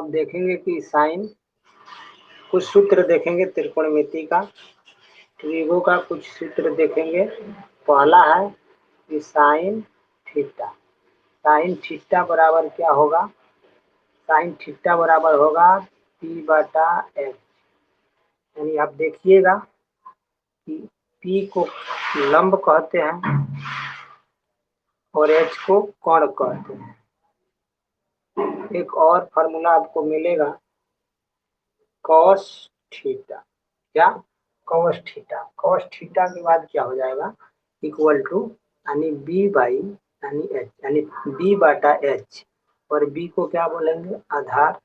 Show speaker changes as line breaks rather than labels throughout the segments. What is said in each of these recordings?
अब देखेंगे कि साइन, कुछ सूत्र देखेंगे त्रिकोणमिति का, त्रिभुज का कुछ सूत्र देखेंगे। पहला है कि साइन थीटा, साइन थीटा बराबर क्या होगा, साइन थीटा बराबर होगा P/H। यानी आप देखिएगा कि P को लंब कहते हैं और H को कोण कहते हैं। एक और फार्मूला आपको मिलेगा कॉस थीटा, क्या कॉस थीटा, कॉस थीटा के बाद क्या हो जाएगा इक्वल टू यानी B/H, यानी B/H, और B को क्या बोलेंगे आधार,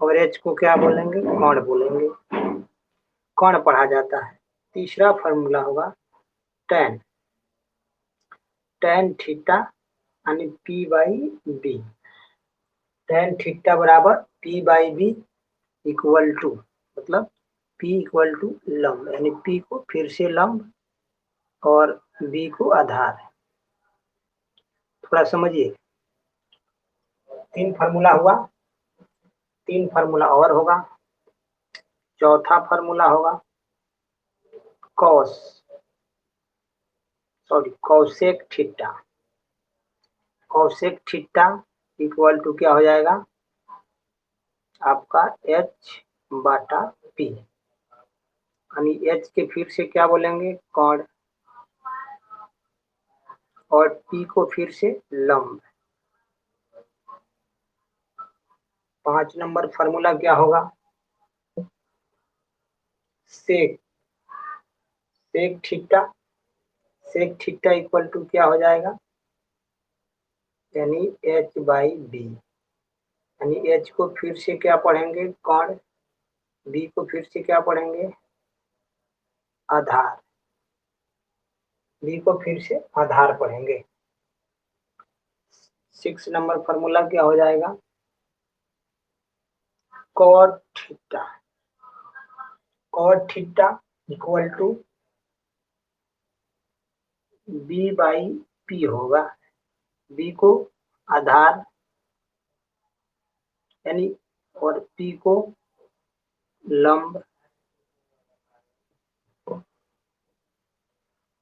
और H को क्या बोलेंगे कोण बोलेंगे, कोण पढ़ा जाता है। तीसरा फार्मूला होगा tan, tan थीटा यानी P/B, tan थीटा बराबर P/B इक्वल टू, मतलब P इक्वल टू लंब, यानी P को फिर से लंब और B को आधार। थोड़ा समझिए, 3 फार्मूला हुआ, 3 फार्मूला और होगा। चौथा फार्मूला होगा cosec theta, cosec theta equal to क्या हो जाएगा आपका H/P, यानी H के फिर से क्या बोलेंगे कोण, और P को फिर से लंब। 5 नंबर फार्मूला क्या होगा sec, sec theta, sec theta equal to क्या हो जाएगा यानी H/B, यानी H को फिर से क्या पढ़ेंगे कोण, B को फिर से क्या पढ़ेंगे आधार, B को फिर से आधार पढ़ेंगे। 6 नंबर फार्मूला क्या हो जाएगा cot theta, cot theta equal to B/P होगा, B को आधार यानी और P को लंब।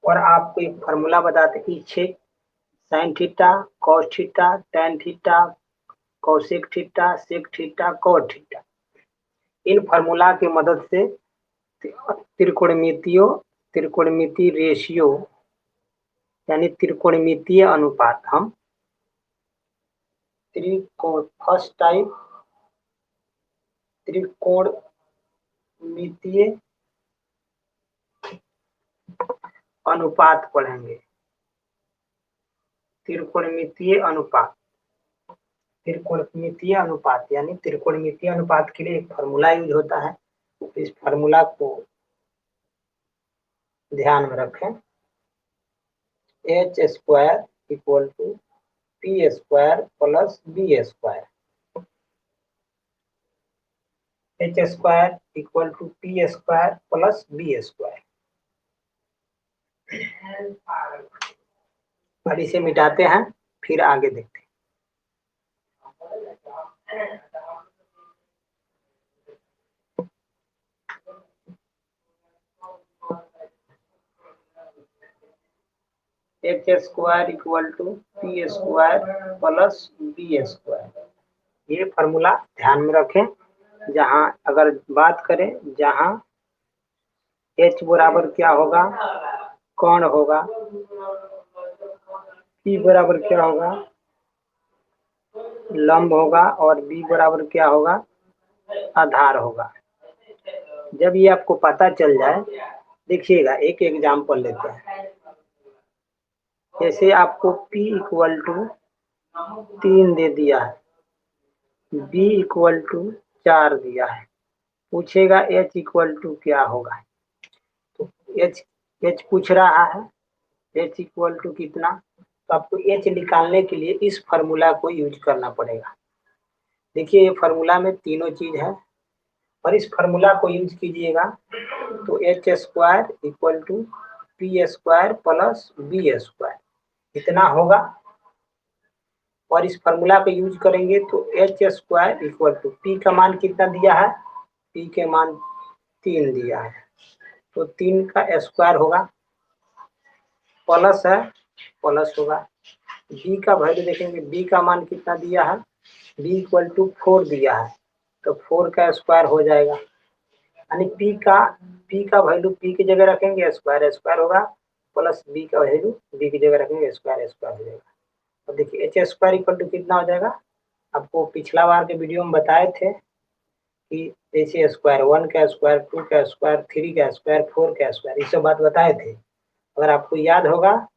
और आपको एक फार्मूला बताते पीछे, sine theta, cos theta, tan theta, cosec theta, sec theta, cot theta, इन फार्मूला की मदद से त्रिकोणमितीय रेशियो यानी त्रिकोणमितीय अनुपात, हम फर्स्ट टाइप त्रिकोणमितीय अनुपात पढ़ेंगे। त्रिकोणमितीय अनुपात, त्रिकोणमितीय अनुपात यानी त्रिकोणमितीय अनुपात के लिए एक फार्मूला यूज होता है, इस फार्मूला को ध्यान में रखें। H² equal to P² plus B², H² equal to P² plus B²। और इसे मिटाते हैं फिर आगे देखते हैं। H² equal to P² plus B², ये फार्मूला ध्यान में रखें। जहां अगर बात करें जहां H बराबर क्या होगा कोण होगा, P बराबर क्या होगा लंब होगा, और B बराबर क्या होगा आधार होगा। जब ये आपको पता चल जाए, देखिएगा एक एग्जाम्पल लेते हैं। जैसे आपको P इक्वल टू 3 दे दिया है, B इक्वल टू 4 दिया है, पूछेगा H इक्वल टू क्या होगा। तो H पूछ रहा है, H इक्वल टू कितना, तो आपको H निकालने के लिए इस फार्मूला को यूज करना पड़ेगा। देखिए ये फार्मूला में तीनों चीज है, और इस फार्मूला को यूज कीजिएगा तो H² equal to P² plus B² इतना होगा। और इस फॉर्मूला को यूज करेंगे तो H square equal to P का मान कितना दिया है, पी के मान 3 दिया है, तो 3 का स्क्वायर होगा, प्लस है प्लस होगा। बी का वैल्यू देखेंगे, बी का मान कितना दिया है, बी इक्वल टू 4 दिया है, तो 4 का स्क्वायर हो जाएगा, यानी पी का वैल्यू पी की जगह रखेंगे स्क्वायर स्क्वायर होगा, प्लस बी का वैल्यू बी की जगह रखेंगे स्क्वायर स्क्वायर हो जाएगा। अब देखिए एच स्क्वायर इक्वल टू कितना हो जाएगा, आपको पिछला बार के वीडियो में बताए थे कि जैसे स्क्वायर 1 का स्क्वायर 2 का स्क्वायर 3 का स्क्वायर 4 का स्क्वायर, ये सब बात बताए थे। अगर आपको याद होगा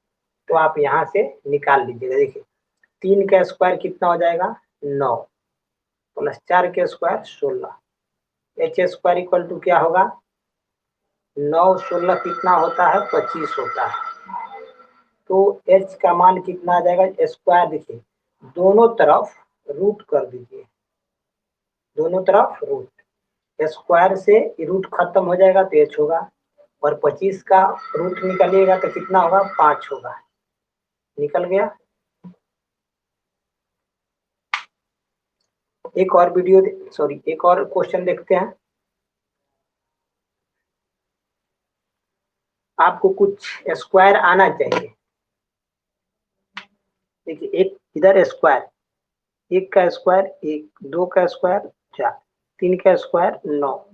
तो आप यहाँ से निकाल लीजिएगा। देखिए 3 का स्क्वायर कितना हो जाएगा 9, प्लस 4 के square 16, H square equal to क्या होगा 9 16 कितना होता है 25 होता है, तो एच का मान कितना आ जाएगा स्क्वायर, देखिए दोनों तरफ रूट कर दीजिए, दोनों तरफ रूट, स्क्वायर से रूट खत्म हो जाएगा तो एच होगा, और 25 का रूट निकालिएगा तो कितना होगा 5 होगा, निकल गया। एक और वीडियो सॉरी एक और क्वेश्चन देखते हैं। आपको कुछ स्क्वायर आना चाहिए। देखिए एक इधर स्क्वायर, 1 का स्क्वायर 1, 2 का स्क्वायर 4, 3 का स्क्वायर 9,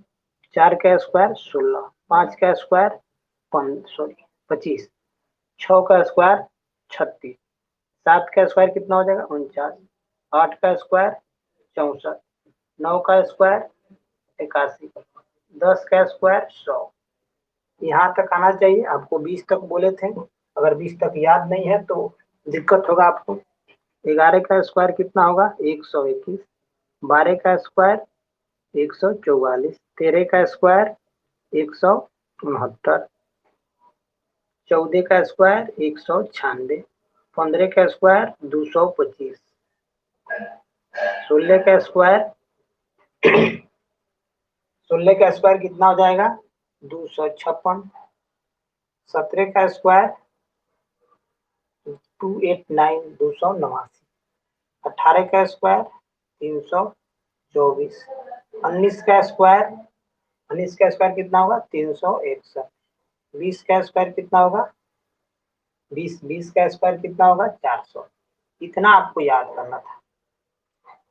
4 का स्क्वायर 16, 5 का स्क्वायर 25, 6 का स्क्वायर 36, 7 का स्क्वायर कितना हो जाएगा 49, 8 का स्क्वायर 64, 9 का स्क्वायर 81, 10 का स्क्वायर 100। यहाँ तक आना चाहिए आपको, 20 तक बोले थे, अगर 20 तक याद नहीं है तो दिक्कत होगा आपको। 11 का स्क्वायर कितना होगा 121, 12 का स्क्वायर 144, 13 का स्क्वायर 169, 14 का स्क्वायर 196, 15 का स्क्वायर 225, 16 का स्क्वायर 16 का स्क्वायर कितना हो जाएगा 256, 17 का स्क्वायर 289 289, 18 का स्क्वायर 324, 19 का स्क्वायर 19 का स्क्वायर कितना होगा 361, 20 का स्क्वायर कितना होगा 20 का स्क्वायर कितना होगा 400। इतना आपको याद करना था।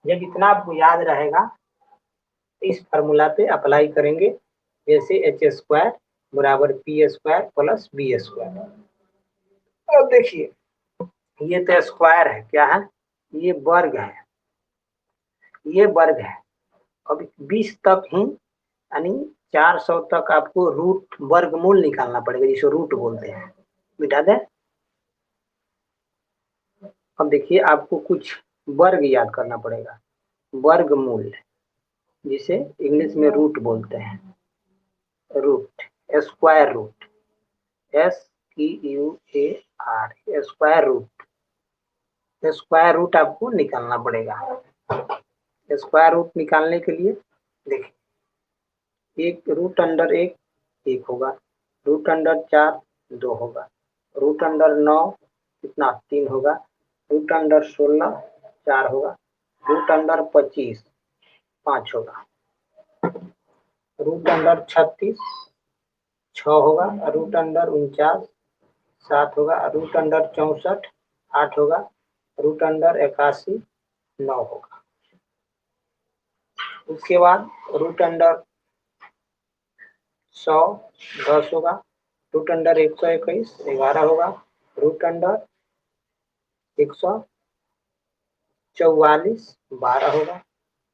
जब इतना आपको याद रहेगा तो इस फार्मूला पे अप्लाई करेंगे, जैसे एच स्क्वायर बराबर P square plus B square. अब देखिए ये तो स्क्वायर है, क्या है ये वर्ग है, ये वर्ग है। अब 20 तक ही यानी 400 तक आपको रूट वर्गमूल निकालना पड़ेगा, जिसे रूट बोलते हैं। मिटा दें। अब देखिए आपको कुछ वर्ग याद करना पड़ेगा, वर्गमूल जिसे इंग्लिश में रूट बोलते हैं, root square root SQUAR square root, square root आपको निकालना पड़ेगा। स्क्वायर रूट निकालने के लिए देखिए एक रूट अंडर एक होगा, रूट अंडर 4 2 होगा, रूट अंडर 9 कितना 3 होगा, रूट अंडर 16 4 होगा, रूट अंडर 25 5 होगा, रूट अंडर 36 6 होगा, रूट अंडर 49 7 होगा, रूट अंडर 64 8 होगा, रूट अंडर 81 9 होगा। उसके बाद रूट अंडर 100 10 होगा, रूट अंडर 121 11 होगा, रूट अंडर 144 12 होगा,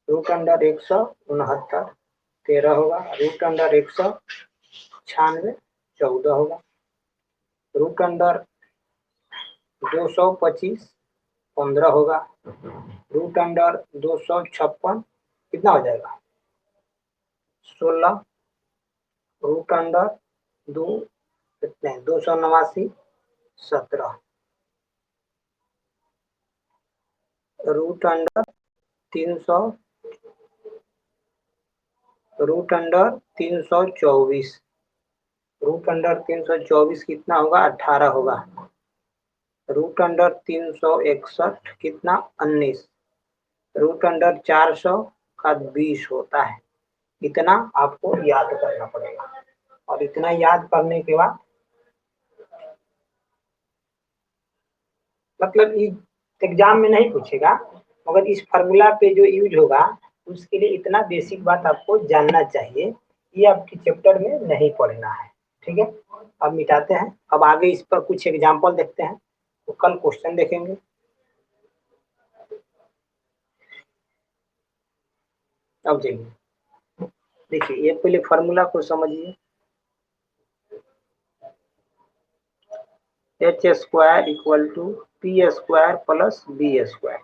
रूट अंडर 169 13 होगा, रूट अंडर 196 14 होगा, रूट अंडर 225 15 होगा, रूट अंडर 256 कितना हो जाएगा 16, root under 289 17, root under 300 root under 324, root under 324 कितना होगा 18 होगा, रूट अंडर 361 कितना 19, रूट अंडर 400 का 20 होता है। इतना आपको याद करना पड़ेगा और इतना याद करने के बाद मतलब एग्जाम में नहीं पूछेगा मगर इस फार्मूला पे जो यूज होगा उसके लिए इतना बेसिक बात आपको जानना चाहिए, ये आपके चैप्टर में नहीं पढ़ना है। ठीक है, अब मिटाते हैं। अब आगे इस पर कुछ एग्जाम्पल देखते हैं, तो कल क्वेश्चन देखेंगे। अब देखिए ये पहले फार्मूला को समझिए, H square equal to P square plus B square.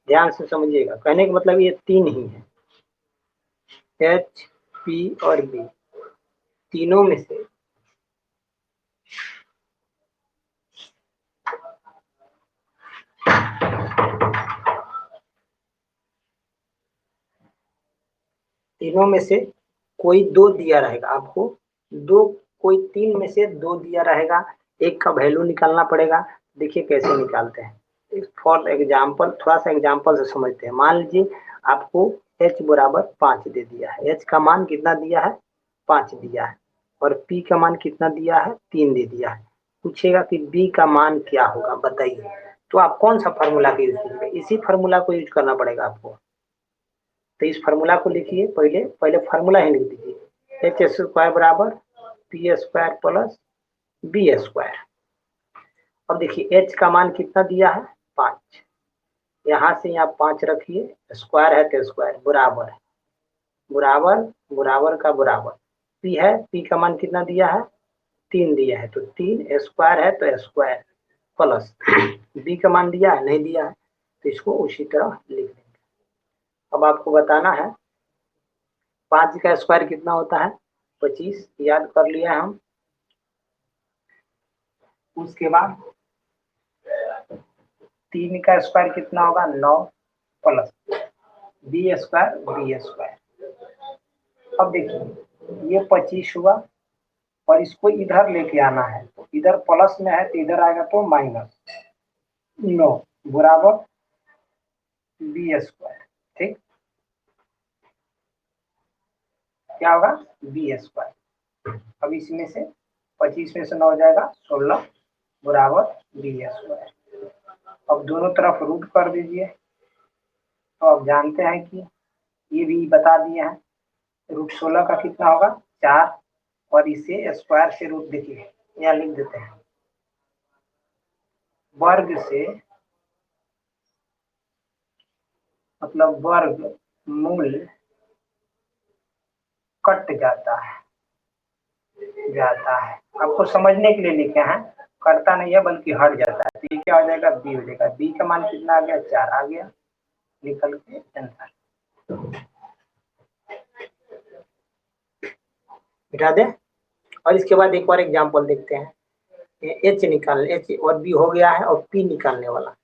ध्यान से समझिएगा, कहने का मतलब ये तीन ही है, एच पी और बी, तीनों में से कोई दो दिया रहेगा आपको, दो कोई तीन में से दो दिया रहेगा, एक का वैल्यू निकालना पड़ेगा। देखिए कैसे निकालते हैं, फॉर एग्जाम्पल थोड़ा सा एग्जाम्पल से समझते हैं। मान लीजिए आपको h बराबर 5 दे दिया है, h का मान कितना दिया है 5 दिया है, और p का मान कितना दिया है 3 दे दिया है। पूछेगा कि b का मान क्या होगा बताइए, तो आप कौन सा फार्मूला का यूज कीजिएगा, इसी फार्मूला को यूज करना पड़ेगा आपको। तो इस फार्मूला को लिखिए, पहले पहले फार्मूला ही लिख दीजिए, एच स्क्वायर बराबर P square plus B square. अब देखिए एच का मान कितना दिया है 5, यहाँ से यहाँ 5 रखिए, स्क्वायर है तो स्क्वायर बराबर है, बराबर बराबर का बराबर, पी है, पी का मान कितना दिया है 3 दिया है, तो 3 स्क्वायर है तो स्क्वायर प्लस बी का मान दिया है नहीं दिया है, तो इसको उसी तरह लिख देंगे। अब आपको बताना है 5 का स्क्वायर कितना होता है 25, याद कर लिया हम। उसके बाद 3 का स्क्वायर कितना होगा 9 प्लस बी स्क्वायर। अब देखिए ये 25 हुआ और इसको इधर लेके आना है, तो इधर प्लस में है तो इधर आएगा तो माइनस 9 बराबर बी स्क्वायर। ठीक, क्या होगा बी स्क्वायर। अब इसमें से 25 में से 9 हो जाएगा 16 बराबर बी स्क्वायर। अब दोनों तरफ रूट कर दीजिए, तो अब जानते हैं कि ये भी बता दिए हैं, रूट 16 का कितना होगा 4, और इसे स्क्वायर से रूट देखिए यहाँ लिख देते हैं, वर्ग से मतलब वर्ग मूल कट जाता है। आपको समझने के लिए लिखे हैं, करता नहीं है बल्कि हट जाता है, तो ये क्या हो जाएगा बी हो जाएगा, बी का मान कितना आ गया 4 आ गया, निकल के आंसर बिठा दे। और इसके बाद एक और एग्जांपल देखते हैं, एच निकालने, एच और बी हो गया है और पी निकालने वाला।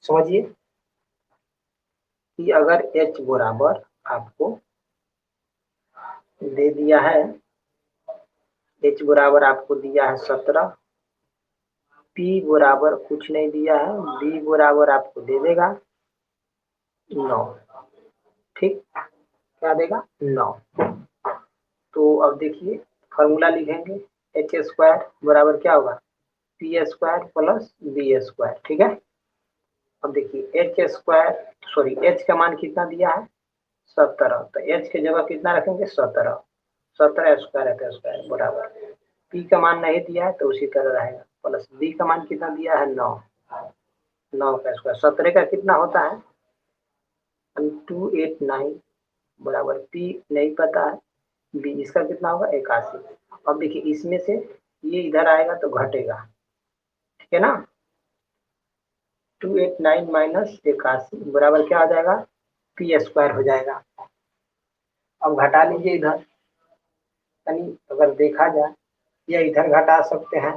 समझिए कि अगर एच बराबर आपको दे दिया है, एच बराबर आपको दिया है 17, पी बराबर कुछ नहीं दिया है, बी बराबर आपको दे देगा 9। ठीक, क्या देगा 9। तो अब देखिए फॉर्मूला लिखेंगे, एच स्क्वायर बराबर क्या होगा P square plus B square. ठीक है, अब देखिए एच स्क्वायर सॉरी एच का मान कितना दिया है 17, तो एच की जगह कितना रखेंगे 17, 17 स्क्वायर है तो स्क्वायर बराबर, पी का मान नहीं दिया है तो उसी तरह रहेगा, प्लस बी का मान कितना दिया है 9, 9 का स्क्वायर 17 का कितना होता है 289 बराबर, पी नहीं पता है, बी इसका कितना होगा 81। अब देखिए इसमें से ये इधर आएगा तो घटेगा, ठीक है ना, 289 माइनस 81 बराबर क्या आ जाएगा पी स्क्वायर हो जाएगा। अब घटा लीजिए इधर, यानी अगर देखा जाए या इधर घटा सकते हैं,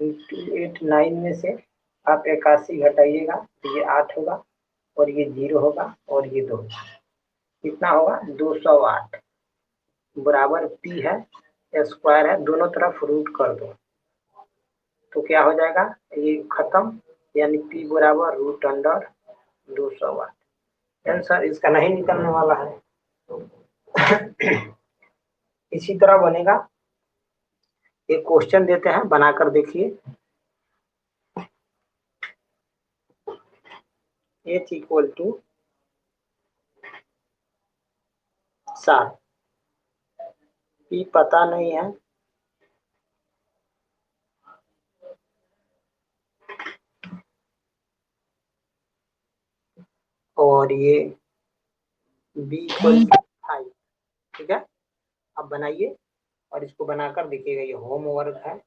289 में से आप 81 घटाइएगा तो ये 8 होगा, और ये 0 होगा और ये 2 होगा, कितना होगा 208 बराबर पी है स्क्वायर है, दोनों तरफ रूट कर दो तो क्या हो जाएगा, ये खत्म, यानी P बराबर रूट अंडर 208। आंसर इसका नहीं निकलने वाला है। इसी तरह बनेगा, एक क्वेश्चन देते हैं, बनाकर देखिए। h इक्वल टू 7, P पता नहीं है, और ये B इक्वल टू 5। ठीक है, आप बनाइए और इसको बनाकर देखिएगा, ये होमवर्क है,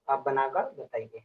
आप बनाकर बताइए।